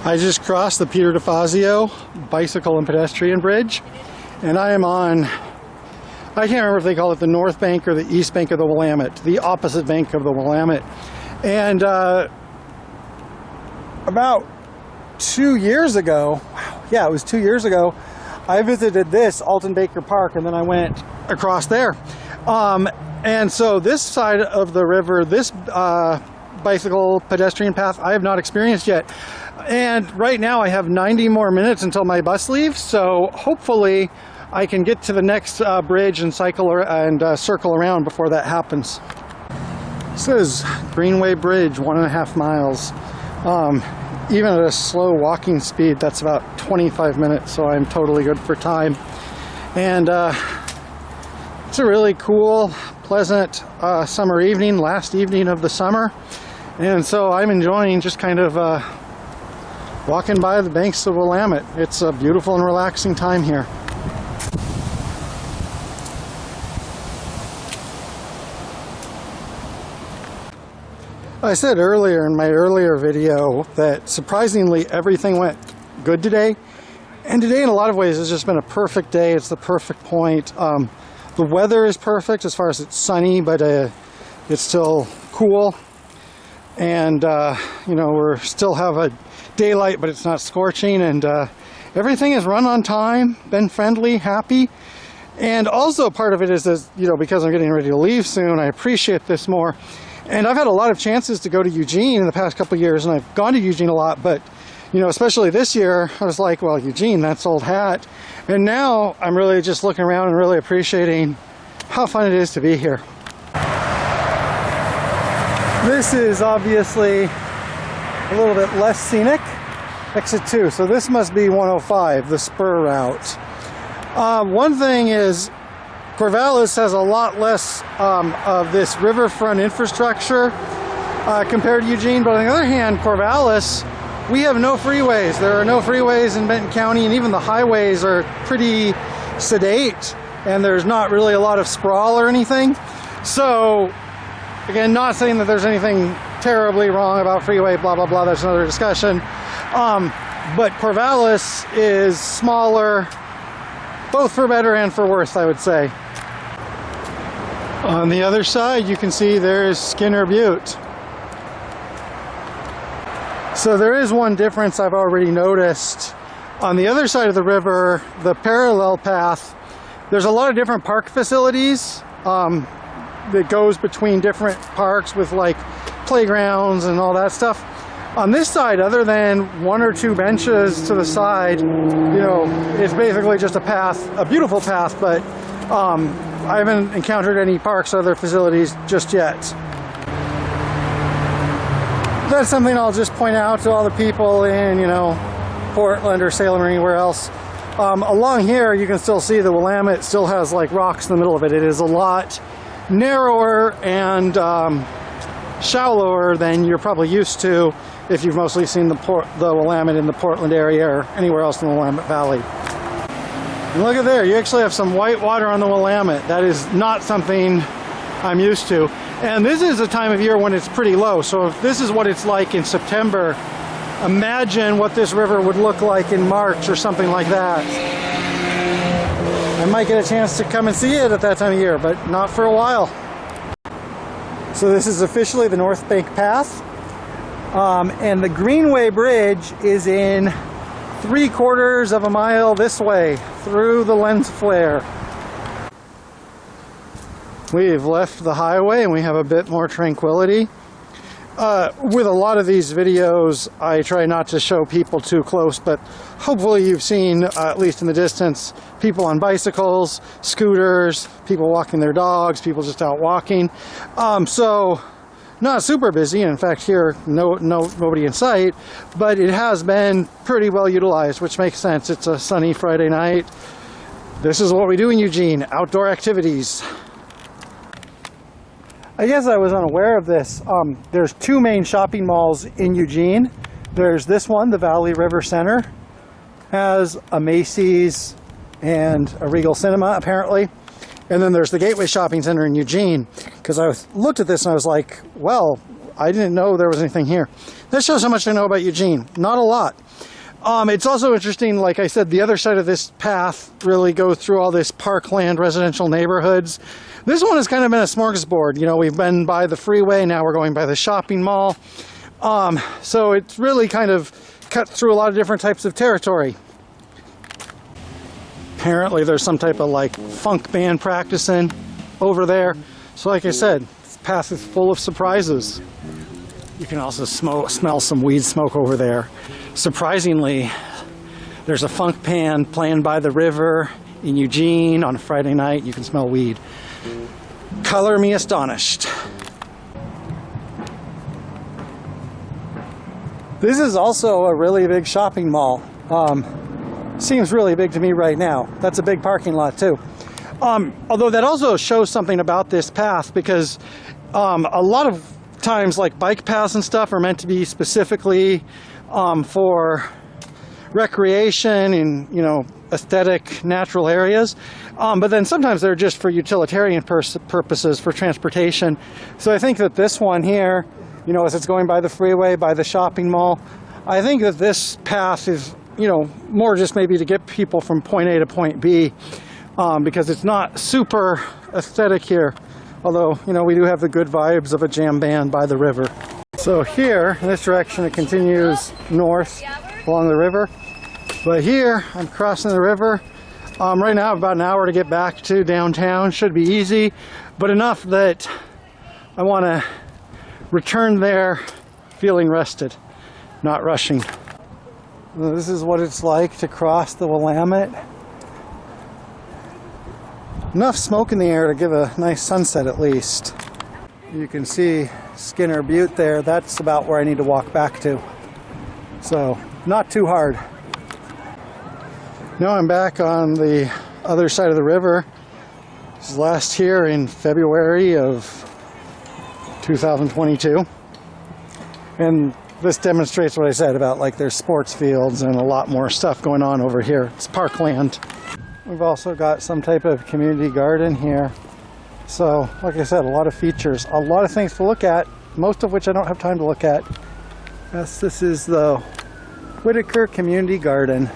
I just crossed the Peter DeFazio bicycle and pedestrian bridge, and I am on, I can't remember if they call it the north bank or the east bank of the Willamette, the opposite bank of the Willamette. And about 2 years ago, yeah, it was 2 years ago, I visited this Alton Baker Park, and then I went across there. And so this side of the river, this bicycle pedestrian path, I have not experienced yet. And right now I have 90 more minutes until my bus leaves, so hopefully I can get to the next bridge and cycle and circle around before that happens. This is Greenway Bridge, 1.5 miles. Even at a slow walking speed, that's about 25 minutes, so I'm totally good for time. And it's a really cool, pleasant summer evening, last evening of the summer. And so I'm enjoying just kind of walking by the banks of Willamette. It's a beautiful and relaxing time here. I said earlier in my earlier video that surprisingly everything went good today. And today in a lot of ways has just been a perfect day. It's the perfect point. The weather is perfect as far as it's sunny, but it's still cool. And you know, we still have a daylight, but it's not scorching, and everything is run on time, been friendly, happy. And also part of it is, you know, because I'm getting ready to leave soon, I appreciate this more. And I've had a lot of chances to go to Eugene in the past couple of years, and I've gone to Eugene a lot, but you know, especially this year, I was like, well, Eugene, that's old hat. And now I'm really just looking around and really appreciating how fun it is to be here. This is obviously a little bit less scenic, exit 2, so this must be 105, the spur route. One thing is, Corvallis has a lot less of this riverfront infrastructure compared to Eugene, but on the other hand, Corvallis, we have no freeways. There are no freeways in Benton County, and even the highways are pretty sedate, and there's not really a lot of sprawl or anything. So, again, not saying that there's anything terribly wrong about freeway, blah, blah, blah, that's another discussion. But Corvallis is smaller, both for better and for worse, I would say. On the other side, you can see there's Skinner Butte. So there is one difference I've already noticed. On the other side of the river, the parallel path, there's a lot of different park facilities that goes between different parks with like playgrounds and all that stuff. On this side, other than 1 or 2 benches to the side, you know, it's basically just a path, a beautiful path, but I haven't encountered any parks or other facilities just yet. That's something I'll just point out to all the people in, you know, Portland or Salem or anywhere else. Along here, you can still see the Willamette still has like rocks in the middle of it. It is a lot narrower and shallower than you're probably used to if you've mostly seen the Willamette in the Portland area or anywhere else in the Willamette Valley. And look at there, you actually have some white water on the Willamette. That is not something I'm used to. And this is a time of year when it's pretty low, so if this is what it's like in September, imagine what this river would look like in March or something like that. I might get a chance to come and see it at that time of year, but not for a while. So this is officially the North Bank Path, and the Greenway Bridge is in 3/4 of a mile this way through the lens flare. We've left the highway and we have a bit more tranquility. With a lot of these videos, I try not to show people too close, but hopefully you've seen, at least in the distance, people on bicycles, scooters, people walking their dogs, people just out walking. So not super busy, in fact here nobody in sight, but it has been pretty well utilized, which makes sense. It's a sunny Friday night. This is what we do in Eugene, outdoor activities. I guess I was unaware of this. There's 2 main shopping malls in Eugene. There's this one, the Valley River Center, has a Macy's and a Regal Cinema apparently. And then there's the Gateway Shopping Center in Eugene, because I looked at this and I was like, well, I didn't know there was anything here. This shows how much I know about Eugene. Not a lot. It's also interesting, like I said, the other side of this path really goes through all this parkland residential neighborhoods. This one has kind of been a smorgasbord. You know, we've been by the freeway, now we're going by the shopping mall. So it's really kind of cut through a lot of different types of territory. Apparently there's some type of like funk band practicing over there. So like I said, this path is full of surprises. You can also smell some weed smoke over there. Surprisingly, there's a funk band playing by the river in Eugene on a Friday night. You can smell weed. Color me astonished. This is also a really big shopping mall. Seems really big to me right now. That's a big parking lot too. Although that also shows something about this path, because a lot of times like bike paths and stuff are meant to be specifically for recreation and, you know, aesthetic natural areas, but then sometimes they're just for utilitarian purposes for transportation. So I think that this one here, you know, as it's going by the freeway, by the shopping mall, I think that this path is, you know, more just maybe to get people from point A to point B, because it's not super aesthetic here. Although, you know, we do have the good vibes of a jam band by the river. So here, in this direction, it continues north along the river. But here, I'm crossing the river. Right now, about an hour to get back to downtown. Should be easy, but enough that I want to return there feeling rested, not rushing. This is what it's like to cross the Willamette. Enough smoke in the air to give a nice sunset at least. You can see Skinner Butte there. That's about where I need to walk back to. So, not too hard. Now I'm back on the other side of the river. This is last here in February of 2022. And this demonstrates what I said about like there's sports fields and a lot more stuff going on over here. It's parkland. We've also got some type of community garden here. So, like I said, a lot of features, a lot of things to look at, most of which I don't have time to look at. Yes, this is the Whitaker Community Garden.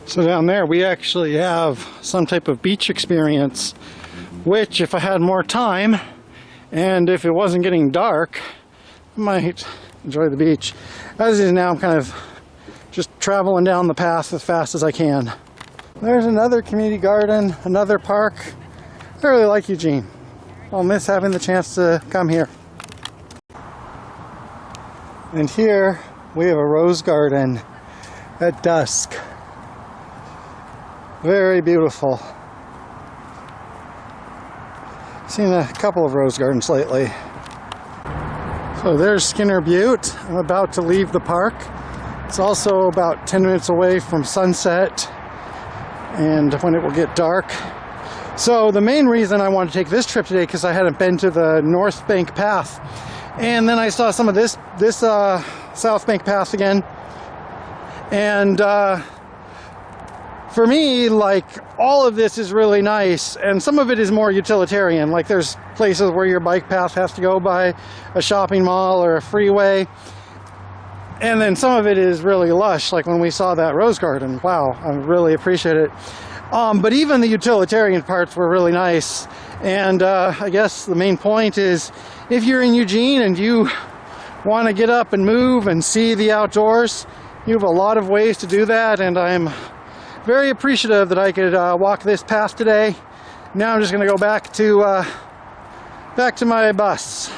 So down there we actually have some type of beach experience, which if I had more time and if it wasn't getting dark, I might enjoy the beach. As is now, I'm kind of just traveling down the path as fast as I can. There's another community garden, another park. I really like Eugene. I'll miss having the chance to come here. And here we have a rose garden at dusk. Very beautiful. Seen a couple of rose gardens lately. So there's Skinner Butte. I'm about to leave the park. It's also about 10 minutes away from sunset and when it will get dark. So the main reason I wanted to take this trip today, because I hadn't been to the North Bank Path, and then I saw some of this South Bank Path again, and for me, like, all of this is really nice, and some of it is more utilitarian. Like there's places where your bike path has to go by a shopping mall or a freeway. And then some of it is really lush, like when we saw that rose garden. Wow, I really appreciate it. But even the utilitarian parts were really nice. And I guess the main point is, if you're in Eugene and you want to get up and move and see the outdoors, you have a lot of ways to do that. And I'm very appreciative that I could walk this path today. Now I'm just going to go back to my bus.